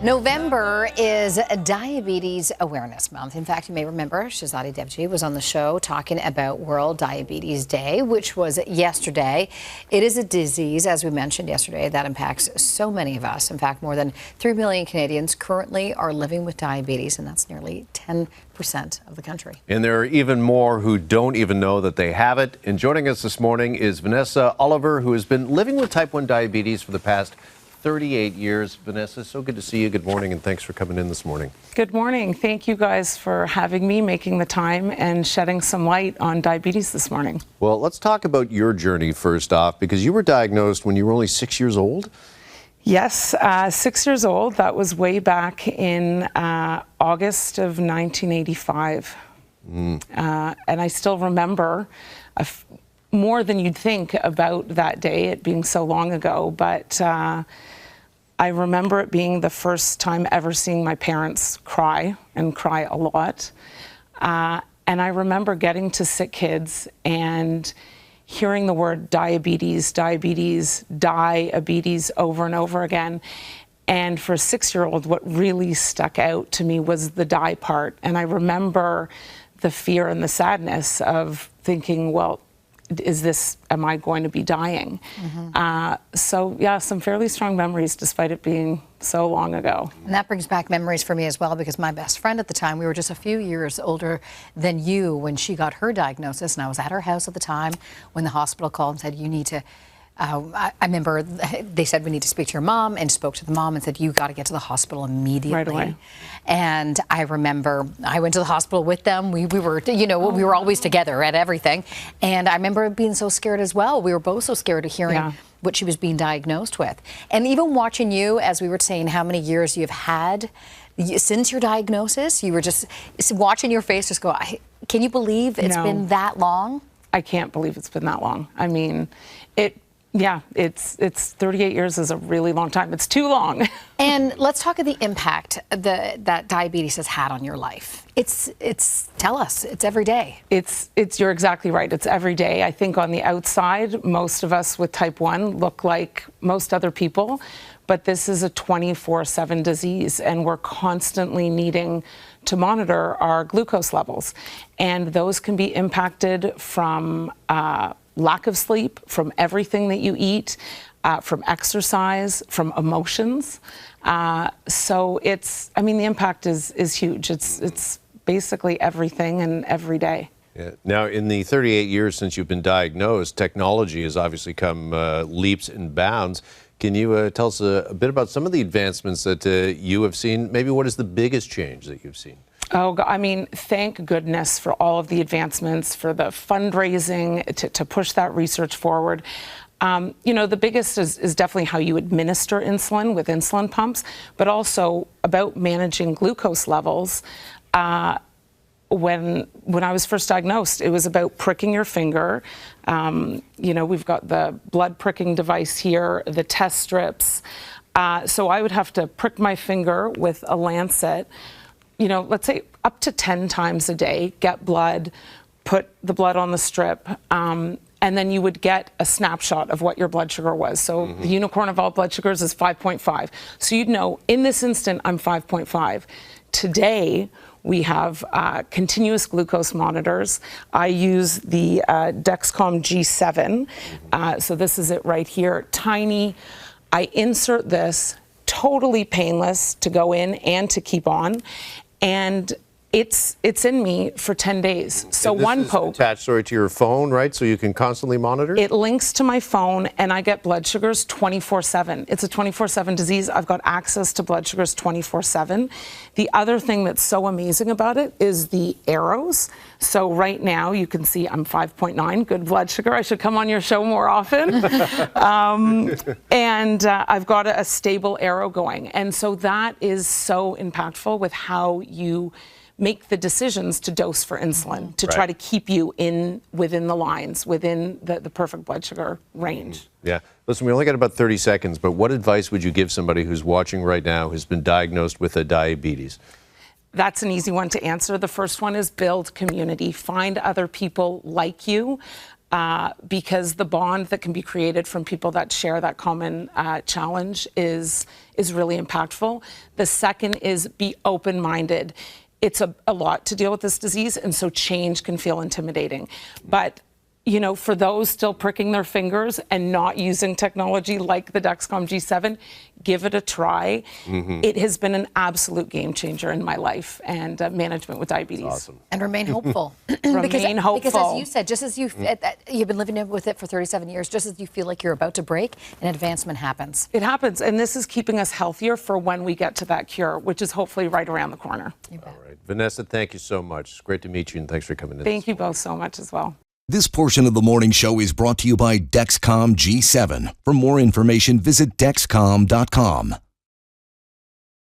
November is Diabetes Awareness Month. In fact, you may remember Shazadi Devji was on the show talking about World Diabetes Day, which was yesterday. It is a disease, as we mentioned yesterday, that impacts so many of us. In fact, more than 3 million Canadians currently are living with diabetes, and that's nearly 10% of the country. And there are even more who don't even know that they have it. And joining us this morning is Vanessa Oliver, who has been living with type 1 diabetes for the past 38 years. Vanessa, so good to see you. Good morning, and thanks for coming in this morning. Good morning. Thank you guys for having me, making the time, and shedding some light on diabetes this morning. Well, let's talk about your journey first off, because you were diagnosed when you were only 6 years old. Yes, 6 years old. That was way back in August of 1985. And I still remember more than you'd think about that day, it being so long ago. But I remember it being the first time ever seeing my parents cry, and cry a lot. And I remember getting to Sick Kids and hearing the word diabetes, diabetes, diabetes over and over again. And for a 6-year-old, what really stuck out to me was the die part. And I remember the fear and the sadness of thinking, well, am I going to be dying? So yeah, some fairly strong memories despite it being so long ago. And that brings back memories for me as well, because my best friend at the time, we were just a few years older than you when she got her diagnosis, and I was at her house at the time when the hospital called and said, you need to, I remember they said, we need to speak to your mom, and spoke to the mom and said, you got to get to the hospital immediately. Right away. And I remember I went to the hospital with them. We were, we were always together at everything. And I remember being so scared as well. We were both so scared of hearing what she was being diagnosed with. And even watching you, as we were saying, how many years you've had since your diagnosis, you were just watching your face just go, can you believe it's been that long? I can't believe it's been that long. I mean, it's 38 years is a really long time. It's too long. And let's talk of the impact that diabetes has had on your life. Tell us, it's every day. You're exactly right. It's every day. I think on the outside, most of us with type 1 look like most other people, but this is a 24/7 disease, and we're constantly needing to monitor our glucose levels. And those can be impacted from lack of sleep, from everything that you eat, from exercise, from emotions. So the impact is huge. It's basically everything and every day. Yeah. Now, in the 38 years since you've been diagnosed, technology has obviously come leaps and bounds. Can you tell us a bit about some of the advancements that you have seen? Maybe what is the biggest change that you've seen? Oh, I mean, thank goodness for all of the advancements, for the fundraising to push that research forward. The biggest is definitely how you administer insulin with insulin pumps, but also about managing glucose levels. When I was first diagnosed, it was about pricking your finger. We've got the blood pricking device here, the test strips. So I would have to prick my finger with a lancet, let's say up to 10 times a day, get blood, put the blood on the strip, and then you would get a snapshot of what your blood sugar was. So the unicorn of all blood sugars is 5.5. So you'd know, in this instant, I'm 5.5. Today, we have continuous glucose monitors. I use the Dexcom G7. So this is it right here, tiny. I insert this, totally painless to go in and to keep on. And it's in me for 10 days. So one poke. Attached to your phone, right? So you can constantly monitor? It links to my phone, and I get blood sugars 24/7. It's a 24/7 disease. I've got access to blood sugars 24/7. The other thing that's so amazing about it is the arrows. So right now you can see I'm 5.9, good blood sugar. I should come on your show more often. And I've got a stable arrow going. And so that is so impactful with how you make the decisions to dose for insulin, to try to keep you within the lines, within the perfect blood sugar range. Yeah. Listen, we only got about 30 seconds, but what advice would you give somebody who's watching right now who's been diagnosed with a diabetes? That's an easy one to answer. The first one is build community. Find other people like you. because the bond that can be created from people that share that common challenge is really impactful. The second is be open-minded. It's a lot to deal with this disease, and so change can feel intimidating. But you know, for those still pricking their fingers and not using technology like the Dexcom G7, give it a try. It has been an absolute game changer in my life and management with diabetes. Awesome. And remain hopeful. Remain hopeful. Because as you said, just as you've been living with it for 37 years, just as you feel like you're about to break, an advancement happens. It happens, and this is keeping us healthier for when we get to that cure, which is hopefully right around the corner. All right. Vanessa, thank you so much. It's great to meet you, and thanks for coming in. Thank you both so much as well. This portion of the morning show is brought to you by Dexcom G7. For more information, visit Dexcom.com.